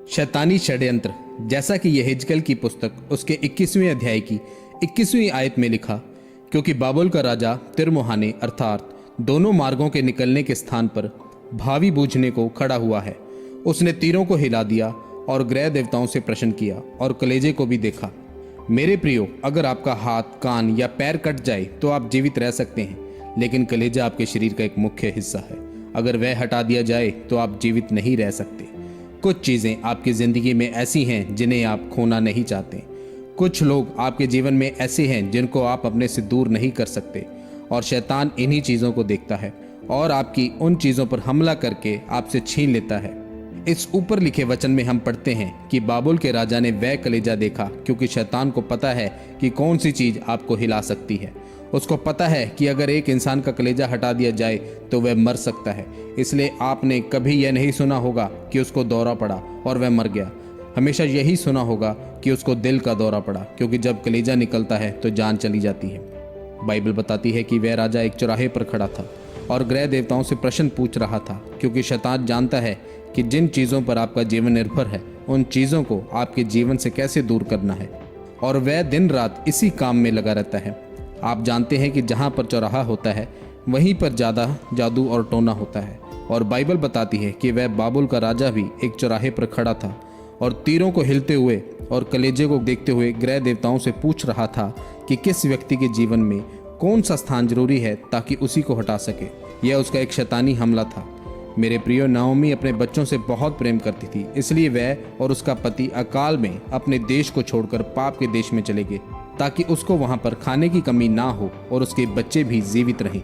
शैतानी षड्यंत्र। जैसा कि यह हिजकेल की पुस्तक उसके 21वें अध्याय की 21वीं आयत में लिखा, क्योंकि बाबुल का राजा तिरमुहाने अर्थात दोनों मार्गों के निकलने के स्थान पर भावी बूझने को खड़ा हुआ है। उसने तीरों को हिला दिया और ग्रह देवताओं से प्रश्न किया और कलेजे को भी देखा। मेरे प्रियो, अगर आपका हाथ, कान या पैर कट जाए तो आप जीवित रह सकते हैं, लेकिन कलेजा आपके शरीर का एक मुख्य हिस्सा है। अगर वह हटा दिया जाए तो आप जीवित नहीं रह सकते। कुछ चीज़ें आपकी ज़िंदगी में ऐसी हैं जिन्हें आप खोना नहीं चाहते। कुछ लोग आपके जीवन में ऐसे हैं जिनको आप अपने से दूर नहीं कर सकते, और शैतान इन्हीं चीज़ों को देखता है और आपकी उन चीज़ों पर हमला करके आपसे छीन लेता है। इस ऊपर लिखे वचन में हम पढ़ते हैं कि बाबुल के राजा ने वह कलेजा देखा, क्योंकि शैतान को पता है कि कौन सी चीज़ आपको हिला सकती है। उसको पता है कि अगर एक इंसान का कलेजा हटा दिया जाए तो वह मर सकता है। इसलिए आपने कभी यह नहीं सुना होगा कि उसको दौरा पड़ा और वह मर गया। हमेशा यही सुना होगा कि उसको दिल का दौरा पड़ा, क्योंकि जब कलेजा निकलता है तो जान चली जाती है। बाइबल बताती है कि वह राजा एक चौराहे पर खड़ा था और ग्रह देवताओं से प्रश्न पूछ रहा था, क्योंकि शैतान जानता है कि जिन चीज़ों पर आपका जीवन निर्भर है उन चीज़ों को आपके जीवन से कैसे दूर करना है, और वह दिन रात इसी काम में लगा रहता है। आप जानते हैं कि जहाँ पर चौराहा होता है वहीं पर ज़्यादा जादू और टोना होता है, और बाइबल बताती है कि वह बाबुल का राजा भी एक चौराहे पर खड़ा था और तीरों को हिलते हुए और कलेजे को देखते हुए ग्रह देवताओं से पूछ रहा था कि किस व्यक्ति के जीवन में कौन सा स्थान जरूरी है ताकि उसी को हटा सके। यह उसका एक शैतानी हमला था। मेरे प्रियो, नाओमी अपने बच्चों से बहुत प्रेम करती थी, इसलिए वह और उसका पति अकाल में अपने देश को छोड़कर पाप के देश में चले गए ताकि उसको वहां पर खाने की कमी ना हो और उसके बच्चे भी जीवित रहें।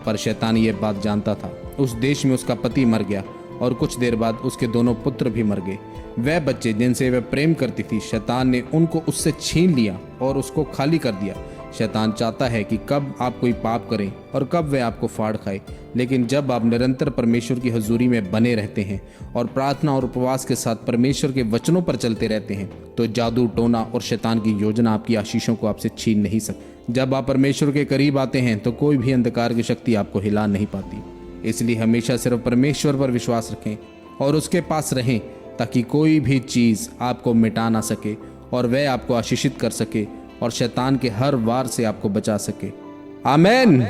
पर शैतान ये बात जानता था। उस देश में उसका पति मर गया और कुछ देर बाद उसके दोनों पुत्र भी मर गए। वह बच्चे जिनसे वह प्रेम करती थी, शैतान ने उनको उससे छीन लिया और उसको खाली कर दिया। शैतान चाहता है कि कब आप कोई पाप करें और कब वह आपको फाड़ खाए, लेकिन जब आप निरंतर परमेश्वर की हजूरी में बने रहते हैं और प्रार्थना और उपवास के साथ परमेश्वर के वचनों पर चलते रहते हैं, तो जादू, टोना और शैतान की योजना आपकी आशीषों को आपसे छीन नहीं सकती। जब आप परमेश्वर के करीब आते हैं तो कोई भी अंधकार की शक्ति आपको हिला नहीं पाती। इसलिए हमेशा सिर्फ परमेश्वर पर विश्वास रखें और उसके पास रहें, ताकि कोई भी चीज़ आपको मिटा ना सके और वह आपको आशीषित कर सके और शैतान के हर वार से आपको बचा सके। आमीन।